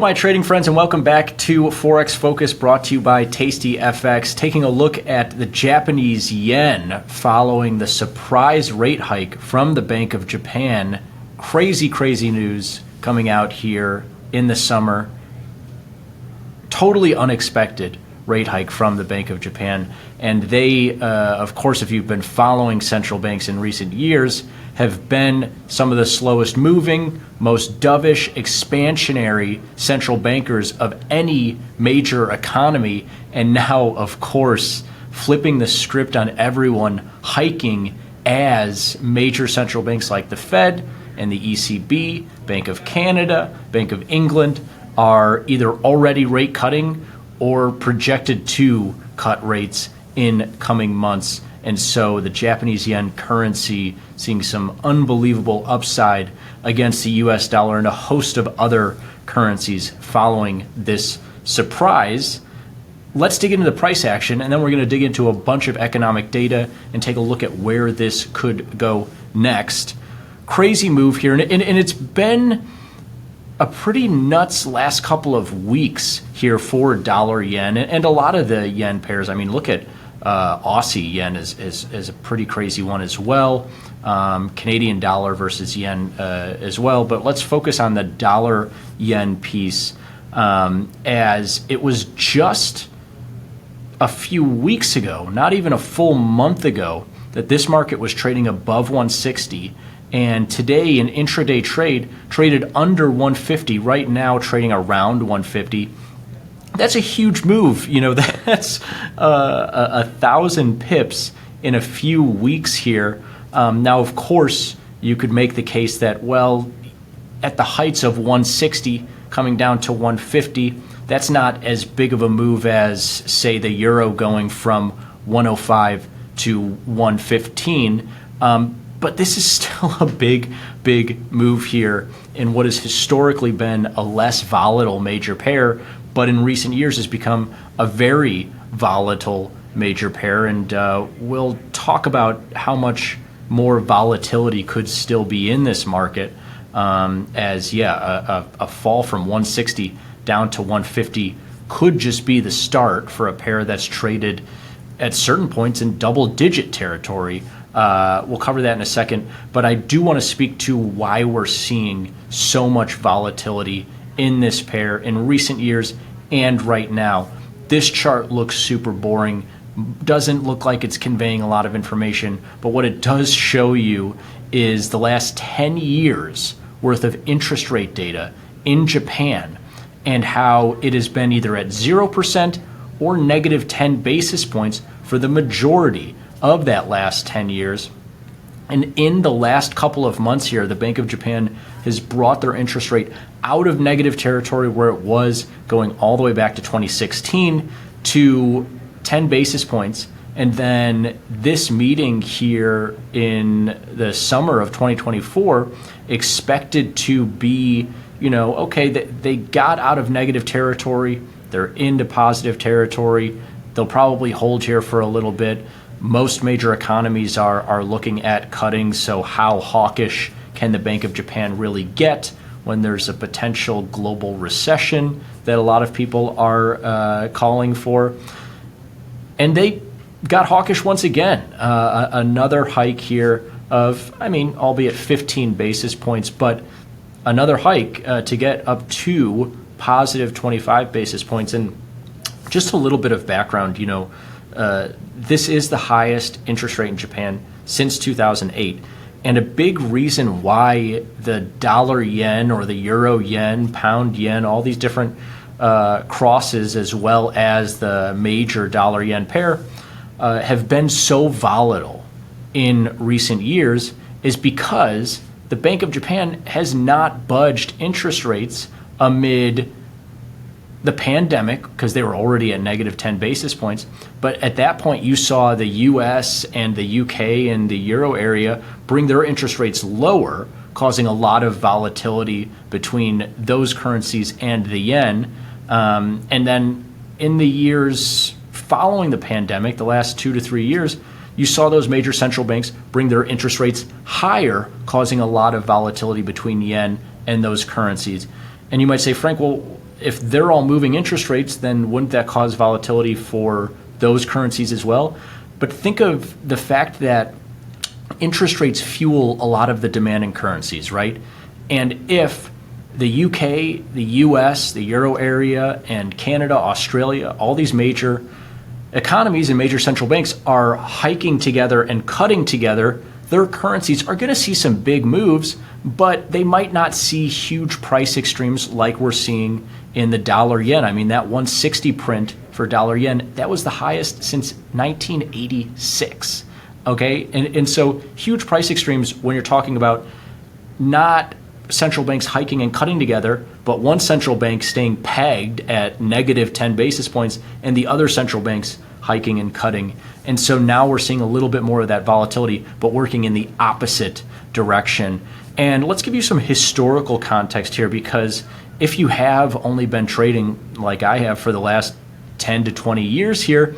my trading friends, and welcome back to Forex Focus, brought to you by tastyfx. Taking a look at the Japanese yen following the surprise rate hike from the Bank of Japan. Crazy, crazy news coming out here in the summer. Totally unexpected rate hike from the Bank of Japan. And they, of course, if you've been following central banks in recent years, have been some of the slowest moving, most dovish, expansionary central bankers of any major economy. And now, of course, flipping the script on everyone, hiking as major central banks like the Fed and the ECB, Bank of Canada, Bank of England are either already rate cutting or projected to cut rates in coming months. And so the Japanese yen currency seeing some unbelievable upside against the US dollar and a host of other currencies following this surprise. Let's dig into the price action, and then we're going to dig into a bunch of economic data and take a look at where this could go next. Crazy move here, and it's been a pretty nuts last couple of weeks here for dollar yen and a lot of the yen pairs. I mean, look at Aussie yen is a pretty crazy one as well. Canadian dollar versus yen as well. But let's focus on the dollar yen piece, as it was just a few weeks ago, not even a full month ago, that this market was trading above 160. And today, an intraday trade traded under 150, right now trading around 150. That's a huge move. You know, that's 1,000 pips in a few weeks here. Now, of course, you could make the case that, well, at the heights of 160 coming down to 150, that's not as big of a move as, say, the euro going from 105 to 115. But this is still a big, big move here in what has historically been a less volatile major pair, but in recent years has become a very volatile major pair. And we'll talk about how much more volatility could still be in this market, as, a fall from 160 down to 150 could just be the start for a pair that's traded at certain points in double-digit territory. We'll cover that in a second, but I do want to speak to why we're seeing so much volatility in this pair in recent years and right now. This chart looks super boring, doesn't look like it's conveying a lot of information, but what it does show you is the last 10 years worth of interest rate data in Japan and how it has been either at 0% or negative 10 basis points for the majority of that last 10 years. And in the last couple of months here, the Bank of Japan has brought their interest rate out of negative territory where it was going all the way back to 2016 to 10 basis points. And then this meeting here in the summer of 2024 expected to be, okay, they got out of negative territory. They're into positive territory. They'll probably hold here for a little bit. Most major economies are looking at cutting, so how hawkish can the Bank of Japan really get when there's a potential global recession that a lot of people are calling for? And they got hawkish once again. Another hike here of, albeit 15 basis points, but another hike to get up to positive 25 basis points. And just a little bit of background, this is the highest interest rate in Japan since 2008. And a big reason why the dollar yen or the euro yen, pound yen, all these different crosses, as well as the major dollar yen pair, have been so volatile in recent years is because the Bank of Japan has not budged interest rates amid the pandemic, because they were already at negative 10 basis points. But at that point, you saw the US and the UK and the Euro area bring their interest rates lower, causing a lot of volatility between those currencies and the yen. And then in the years following the pandemic, the last 2 to 3 years, you saw those major central banks bring their interest rates higher, causing a lot of volatility between yen and those currencies. And you might say, Frank, well, if they're all moving interest rates, then wouldn't that cause volatility for those currencies as well? But think of the fact that interest rates fuel a lot of the demand in currencies, right? And if the UK, the US, the Euro area, and Canada, Australia, all these major economies and major central banks are hiking together and cutting together, their currencies are going to see some big moves, but they might not see huge price extremes like we're seeing in the dollar yen. I mean, that 160 print for dollar yen, that was the highest since 1986. Okay, and so huge price extremes when you're talking about not central banks hiking and cutting together, but one central bank staying pegged at negative 10 basis points and the other central banks hiking and cutting. And so now we're seeing a little bit more of that volatility, but working in the opposite direction. And let's give you some historical context here, because if you have only been trading like I have for the last 10 to 20 years here,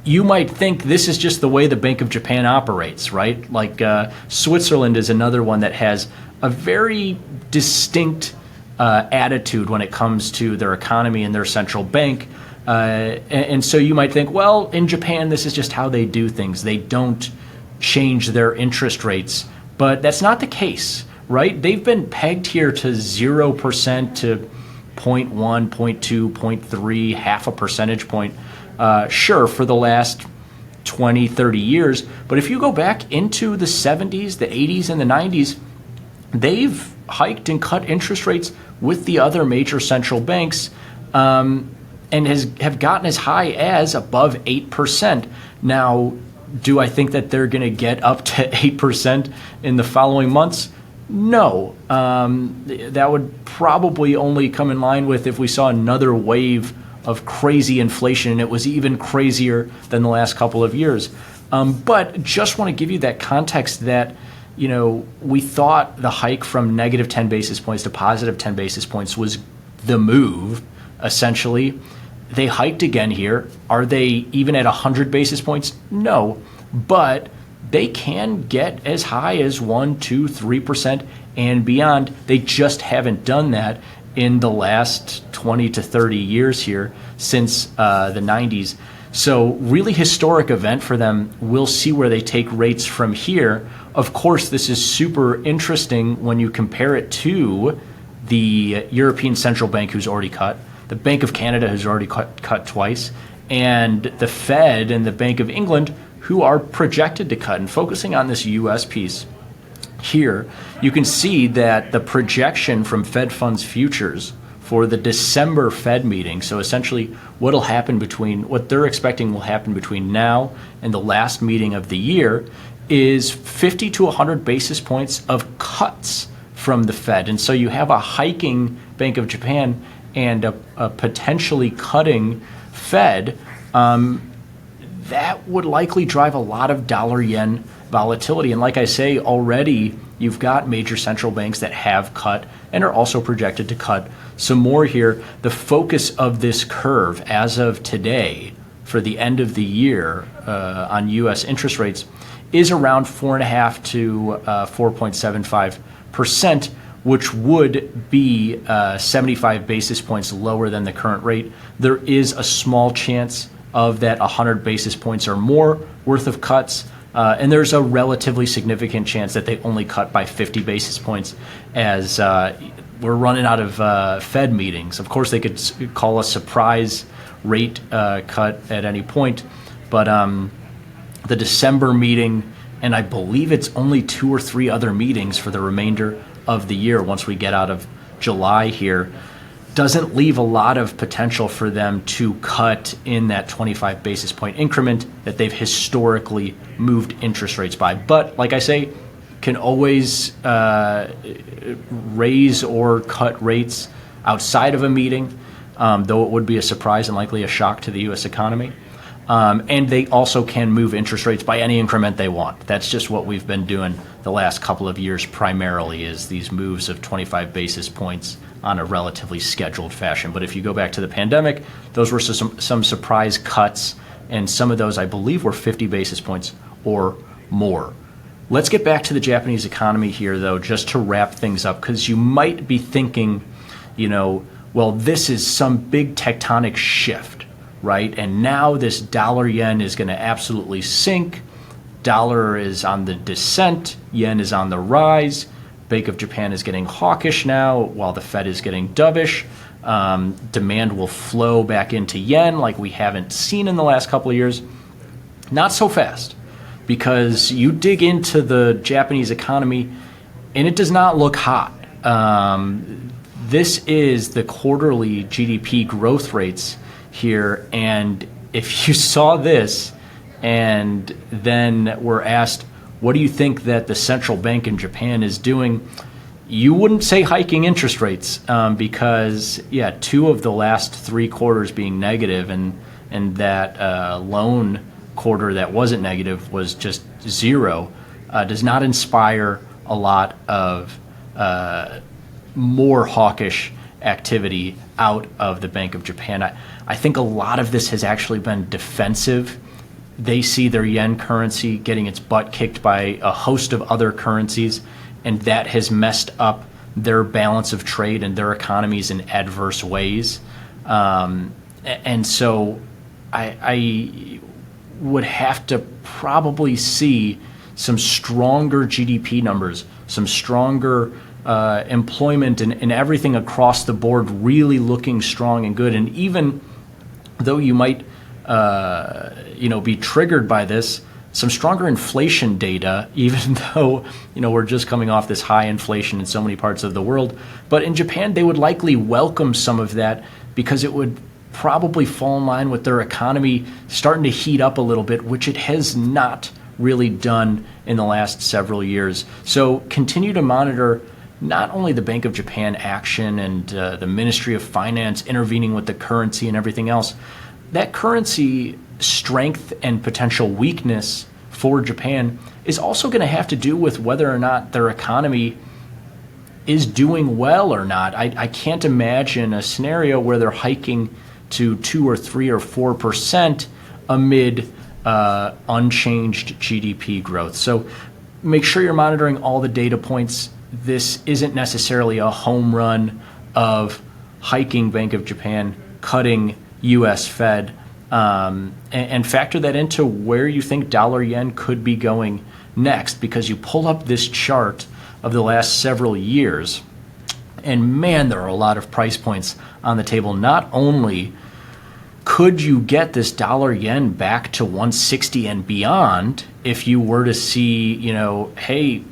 you might think this is just the way the Bank of Japan operates, right? Like Switzerland is another one that has a very distinct attitude when it comes to their economy and their central bank. And so you might think, well, in Japan, this is just how they do things. They don't change their interest rates. But that's not the case, right? They've been pegged here to 0% to 0.1, 0.2, 0.3, half a percentage point. Sure, for the last 20, 30 years. But if you go back into the 70s, the 80s, and the 90s, they've hiked and cut interest rates with the other major central banks and have gotten as high as above 8%. Now, do I think that they're going to get up to 8% in the following months? No. That would probably only come in line with if we saw another wave of crazy inflation, and it was even crazier than the last couple of years. But just want to give you that context that, you know, we thought the hike from negative 10 basis points to positive 10 basis points was the move, essentially. They hiked again here. Are they even at 100 basis points? No. But they can get as high as 1, 2, 3% and beyond. They just haven't done that in the last 20 to 30 years here since the 90s. So really historic event for them. We'll see where they take rates from here. Of course, this is super interesting when you compare it to the European Central Bank, who's already cut, the Bank of Canada, who's already cut twice, and the Fed and the Bank of England, who are projected to cut. And focusing on this U.S. piece here, you can see that the projection from Fed funds futures for the December Fed meeting, so essentially what they're expecting will happen between now and the last meeting of the year, is 50 to 100 basis points of cuts from the Fed. And so you have a hiking Bank of Japan and a potentially cutting Fed. That would likely drive a lot of dollar-yen volatility. And like I say, already you've got major central banks that have cut and are also projected to cut some more here. The focus of this curve as of today for the end of the year on U.S. interest rates is around 4.5 to 4.75%, which would be 75 basis points lower than the current rate. There is a small chance of that 100 basis points or more worth of cuts. And there's a relatively significant chance that they only cut by 50 basis points as we're running out of Fed meetings. Of course, they could call a surprise rate cut at any point. But the December meeting, and I believe it's only 2 or 3 other meetings for the remainder of the year once we get out of July here, doesn't leave a lot of potential for them to cut in that 25 basis point increment that they've historically moved interest rates by. But like I say, can always raise or cut rates outside of a meeting, though it would be a surprise and likely a shock to the U.S. economy. And they also can move interest rates by any increment they want. That's just what we've been doing the last couple of years primarily, is these moves of 25 basis points on a relatively scheduled fashion. But if you go back to the pandemic, those were some surprise cuts, and some of those I believe were 50 basis points or more. Let's get back to the Japanese economy here, though, just to wrap things up, because you might be thinking, well, this is some big tectonic shift, right? And now this dollar yen is going to absolutely sink. Dollar is on the descent, yen is on the rise. Bank of Japan is getting hawkish now, while the Fed is getting dovish. Demand will flow back into yen like we haven't seen in the last couple of years. Not so fast, because you dig into the Japanese economy and it does not look hot. This is the quarterly GDP growth rates here, and if you saw this and then were asked, what do you think that the central bank in Japan is doing? You wouldn't say hiking interest rates, because, yeah, 2 of the last 3 quarters being negative, and that loan quarter that wasn't negative was just 0, does not inspire a lot of more hawkish activity out of the Bank of Japan. I think a lot of this has actually been defensive. They see their yen currency getting its butt kicked by a host of other currencies, and that has messed up their balance of trade and their economies in adverse ways. And so I would have to probably see some stronger GDP numbers, some stronger employment, and everything across the board really looking strong and good. And even though you might be triggered by this, some stronger inflation data, even though we're just coming off this high inflation in so many parts of the world. But in Japan, they would likely welcome some of that, because it would probably fall in line with their economy starting to heat up a little bit, which it has not really done in the last several years. So continue to monitor not only the Bank of Japan action and the Ministry of Finance intervening with the currency and everything else. That currency strength and potential weakness for Japan is also going to have to do with whether or not their economy is doing well or not. I can't imagine a scenario where they're hiking to 2 or 3 or 4% amid unchanged GDP growth. So make sure you're monitoring all the data points. This isn't necessarily a home run of hiking Bank of Japan, cutting U.S. Fed, and factor that into where you think dollar yen could be going next, because you pull up this chart of the last several years, and man, there are a lot of price points on the table. Not only could you get this dollar yen back to 160 and beyond if you were to see, hey,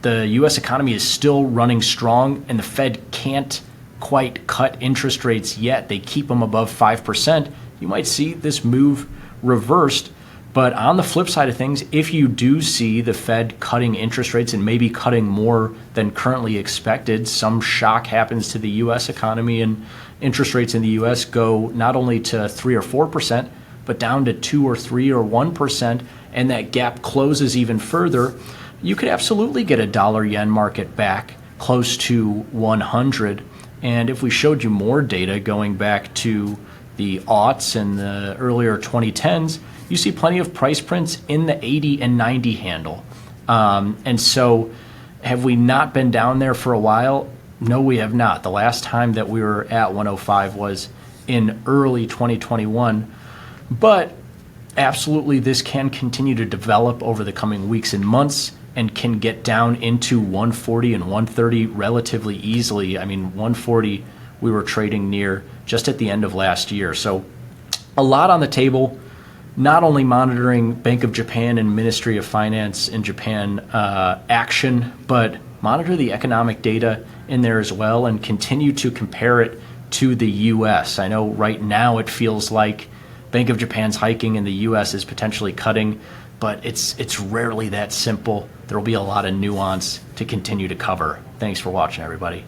the U.S. economy is still running strong and the Fed can't quite cut interest rates yet. They keep them above 5%. You might see this move reversed. But on the flip side of things, if you do see the Fed cutting interest rates and maybe cutting more than currently expected, some shock happens to the U.S. economy and interest rates in the U.S. go not only to 3 or 4%, but down to 2 or 3 or 1%, and that gap closes even further, you could absolutely get a dollar yen market back close to 100. And if we showed you more data going back to the aughts and the earlier 2010s, you see plenty of price prints in the 80 and 90 handle. And so have we not been down there for a while? No, we have not. The last time that we were at 105 was in early 2021. But absolutely, this can continue to develop over the coming weeks and months and can get down into 140 and 130 relatively easily. I mean, 140 we were trading near just at the end of last year. So a lot on the table. Not only monitoring Bank of Japan and Ministry of Finance in Japan action, but monitor the economic data in there as well and continue to compare it to the U.S. I know right now it feels like Bank of Japan's hiking and the U.S. is potentially cutting, but it's rarely that simple. There will be a lot of nuance to continue to cover. Thanks for watching, everybody.